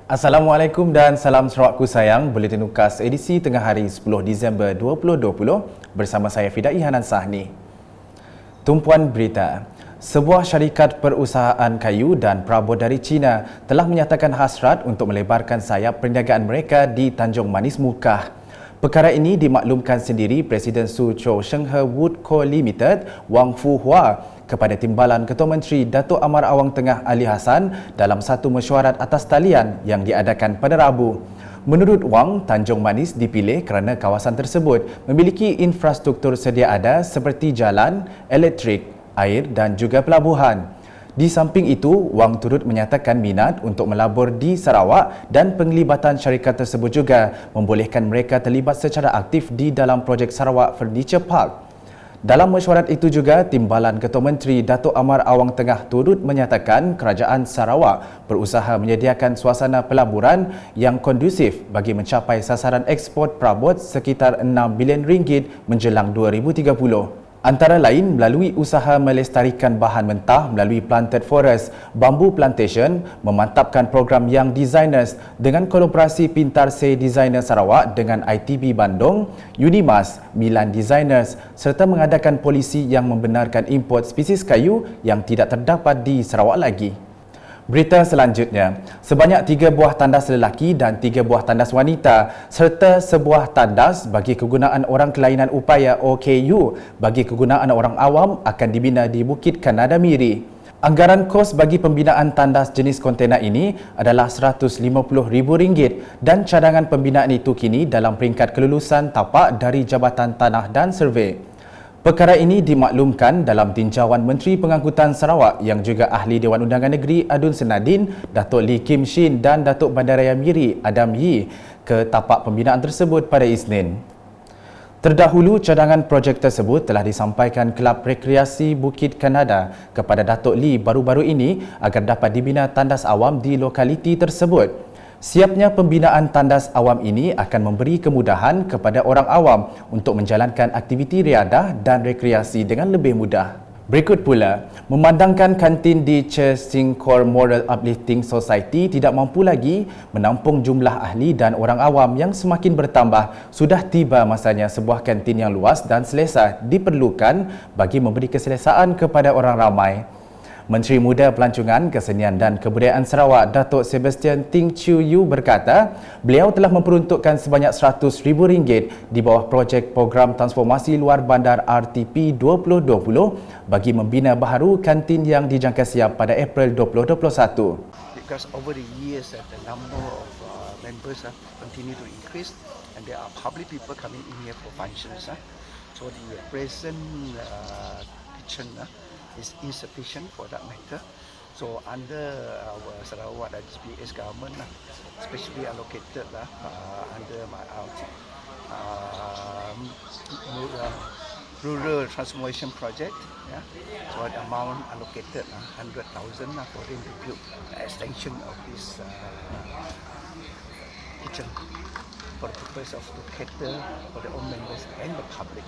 Assalamualaikum dan salam Sarawakku sayang. Buletin Ukas edisi tengah hari 10 Disember 2020 bersama saya Fidai Hanan Sahni. Tumpuan berita. Sebuah syarikat perusahaan kayu dan perabot dari China telah menyatakan hasrat untuk melebarkan sayap perniagaan mereka di Tanjung Manis Mukah. Perkara ini dimaklumkan sendiri Presiden Suzhou Shenghe Wood Co Limited Wang Fuhua kepada Timbalan Ketua Menteri Datuk Amar Awang Tengah Ali Hassan dalam satu mesyuarat atas talian yang diadakan pada Rabu. Menurut Wang, Tanjung Manis dipilih kerana kawasan tersebut memiliki infrastruktur sedia ada seperti jalan, elektrik, air dan juga pelabuhan. Di samping itu, Wang turut menyatakan minat untuk melabur di Sarawak dan penglibatan syarikat tersebut juga membolehkan mereka terlibat secara aktif di dalam projek Sarawak Furniture Park. Dalam mesyuarat itu juga, Timbalan Ketua Menteri Datuk Amar Awang Tengah turut menyatakan kerajaan Sarawak berusaha menyediakan suasana pelaburan yang kondusif bagi mencapai sasaran ekspor perabot sekitar 6 bilion ringgit menjelang 2030. Antara lain melalui usaha melestarikan bahan mentah melalui planted forest, bambu plantation, memantapkan program Young Designers dengan kolaborasi Pintar Say Designer Sarawak dengan ITB Bandung, Unimas, Milan Designers serta mengadakan polisi yang membenarkan import spesies kayu yang tidak terdapat di Sarawak lagi. Berita selanjutnya, sebanyak 3 buah tandas lelaki dan 3 buah tandas wanita serta sebuah tandas bagi kegunaan orang kelainan upaya OKU bagi kegunaan orang awam akan dibina di Bukit Kanada Miri. Anggaran kos bagi pembinaan tandas jenis kontena ini adalah RM150,000 dan cadangan pembinaan itu kini dalam peringkat kelulusan tapak dari Jabatan Tanah dan Survey. Perkara ini dimaklumkan dalam tinjauan Menteri Pengangkutan Sarawak yang juga Ahli Dewan Undangan Negeri Adun Senadin, Datuk Lee Kim Shin dan Datuk Bandaraya Miri Adam Yee ke tapak pembinaan tersebut pada Isnin. Terdahulu, cadangan projek tersebut telah disampaikan Kelab Rekreasi Bukit Kanada kepada Datuk Lee baru-baru ini agar dapat dibina tandas awam di lokaliti tersebut. Siapnya pembinaan tandas awam ini akan memberi kemudahan kepada orang awam untuk menjalankan aktiviti riadah dan rekreasi dengan lebih mudah. Berikut pula, memandangkan kantin di Singkor Moral Uplifting Society tidak mampu lagi menampung jumlah ahli dan orang awam yang semakin bertambah, sudah tiba masanya sebuah kantin yang luas dan selesa diperlukan bagi memberi keselesaan kepada orang ramai. Menteri Muda Pelancongan, Kesenian dan Kebudayaan Sarawak Datuk Sebastian Ting Chiu Yu berkata, beliau telah memperuntukkan sebanyak RM100,000 di bawah projek Program Transformasi Luar Bandar RTP 2020 bagi membina baharu kantin yang dijangka siap pada April 2021. Because over the years the number of members continue to increase and there are public people coming in here for functions. So the present kitchen is insufficient for that matter. So under our Sarawak GPS government, especially allocated under my rural transformation project, so the amount allocated 100,000 for them to build the extension of this kitchen for the purpose of to cater for the own members and the public.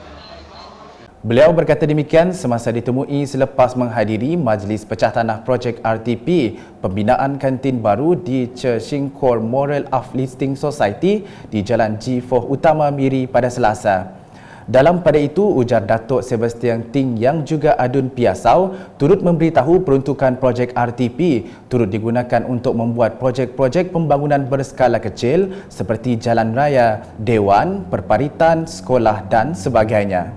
Beliau berkata demikian semasa ditemui selepas menghadiri Majlis Pecah Tanah Projek RTP pembinaan kantin baru di Singkor Moral Uplifting Society di Jalan G4 Utama Miri pada Selasa. Dalam pada itu, ujar Datuk Sebastian Ting yang juga Adun Piasau turut memberitahu peruntukan projek RTP turut digunakan untuk membuat projek-projek pembangunan berskala kecil seperti jalan raya, dewan, perparitan, sekolah dan sebagainya.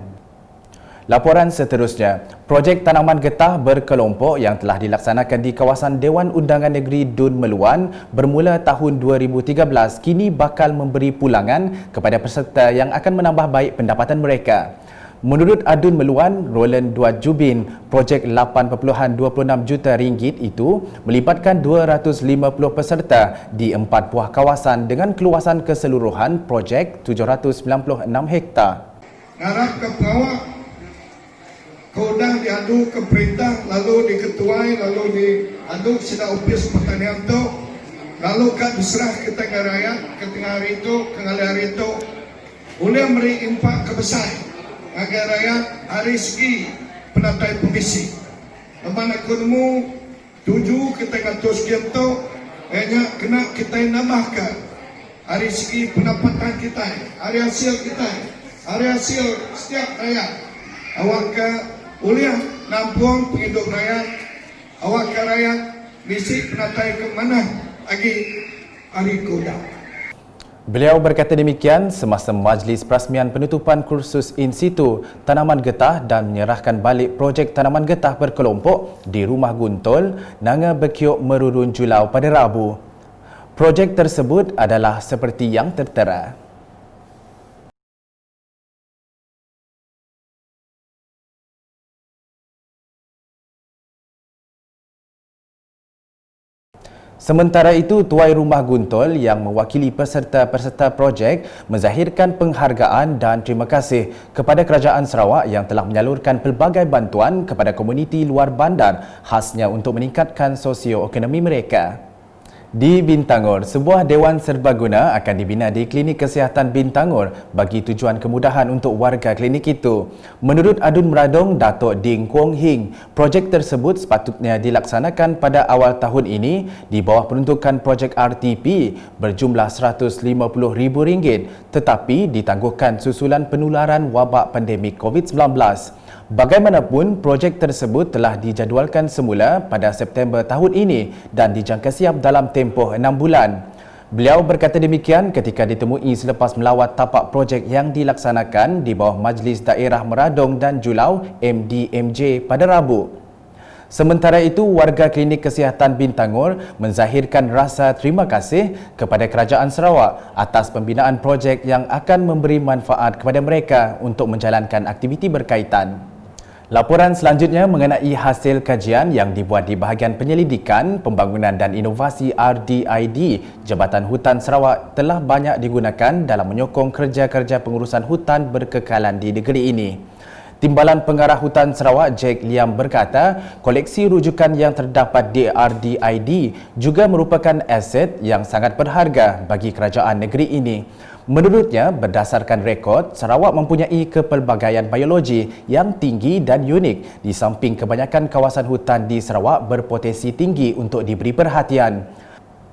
Laporan seterusnya, projek tanaman getah berkelompok yang telah dilaksanakan di kawasan Dewan Undangan Negeri Dun Meluan bermula tahun 2013 kini bakal memberi pulangan kepada peserta yang akan menambah baik pendapatan mereka. Menurut Adun Meluan, Roland Duat Jubin, projek RM8.26 juta itu melibatkan 250 peserta di 4 buah kawasan dengan keluasan keseluruhan projek 796 hektar. Harap ke bawah Kodang diadu ke perintah, lalu diketuai, lalu diadu sida opis pertanian itu, lalu kan diserah ke tengah rakyat, ke tengah hari itu, ke hari itu, boleh beri impak ke besar agar rakyat hari segi penatai komisi. Leman ekonomi tuju ke tengah tos sekian itu, Kayaknya kena kita nambahkan dari segi pendapatan kita, hari hasil kita, hari hasil setiap rakyat. Awak ke kuliah, nampung penghidup rakyat, awak ke rakyat, misi penatai ke mana lagi hari kodam. Beliau berkata demikian semasa majlis perasmian penutupan kursus in situ tanaman getah dan menyerahkan balik projek tanaman getah berkelompok di Rumah Guntol, Nanga Bekiok, Merurun Julau pada Rabu. Projek tersebut adalah seperti yang tertera. Sementara itu, Tuai Rumah Guntol yang mewakili peserta-peserta projek menzahirkan penghargaan dan terima kasih kepada Kerajaan Sarawak yang telah menyalurkan pelbagai bantuan kepada komuniti luar bandar khasnya untuk meningkatkan sosioekonomi mereka. Di Bintangor, sebuah dewan serbaguna akan dibina di Klinik Kesihatan Bintangor bagi tujuan kemudahan untuk warga klinik itu. Menurut Adun Meradong Datuk Ding Kuong Hing, projek tersebut sepatutnya dilaksanakan pada awal tahun ini di bawah peruntukan projek RTP berjumlah RM150,000 tetapi ditangguhkan susulan penularan wabak pandemik COVID-19. Bagaimanapun, projek tersebut telah dijadualkan semula pada September tahun ini dan dijangka siap dalam tempoh 6 bulan. Beliau berkata demikian ketika ditemui selepas melawat tapak projek yang dilaksanakan di bawah Majlis Daerah Meradong dan Julau MDMJ pada Rabu. Sementara itu, warga Klinik Kesihatan Bintangor menzahirkan rasa terima kasih kepada Kerajaan Sarawak atas pembinaan projek yang akan memberi manfaat kepada mereka untuk menjalankan aktiviti berkaitan. Laporan selanjutnya mengenai hasil kajian yang dibuat di bahagian penyelidikan, pembangunan dan inovasi RDID. Jabatan Hutan Sarawak telah banyak digunakan dalam menyokong kerja-kerja pengurusan hutan berkekalan di negeri ini. Timbalan Pengarah Hutan Sarawak Jack Liam berkata, koleksi rujukan yang terdapat di RDID juga merupakan aset yang sangat berharga bagi kerajaan negeri ini. Menurutnya, berdasarkan rekod, Sarawak mempunyai kepelbagaian biologi yang tinggi dan unik di samping kebanyakan kawasan hutan di Sarawak berpotensi tinggi untuk diberi perhatian.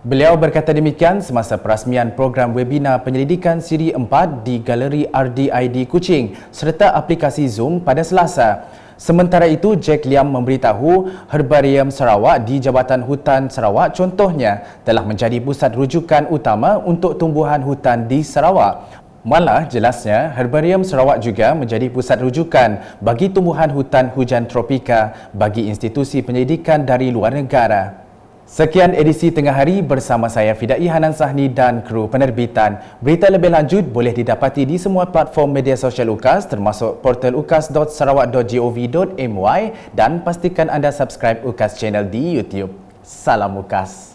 Beliau berkata demikian semasa perasmian program webinar penyelidikan siri 4 di Galeri RDID Kuching serta aplikasi Zoom pada Selasa. Sementara itu, Jack Liam memberitahu Herbarium Sarawak di Jabatan Hutan Sarawak contohnya telah menjadi pusat rujukan utama untuk tumbuhan hutan di Sarawak. Malah, jelasnya, Herbarium Sarawak juga menjadi pusat rujukan bagi tumbuhan hutan hujan tropika bagi institusi penyelidikan dari luar negara. Sekian edisi Tengah Hari bersama saya Fidai Hanan Sahni dan kru penerbitan. Berita lebih lanjut boleh didapati di semua platform media sosial UKAS termasuk portal ukas.sarawak.gov.my dan pastikan anda subscribe UKAS channel di YouTube. Salam UKAS.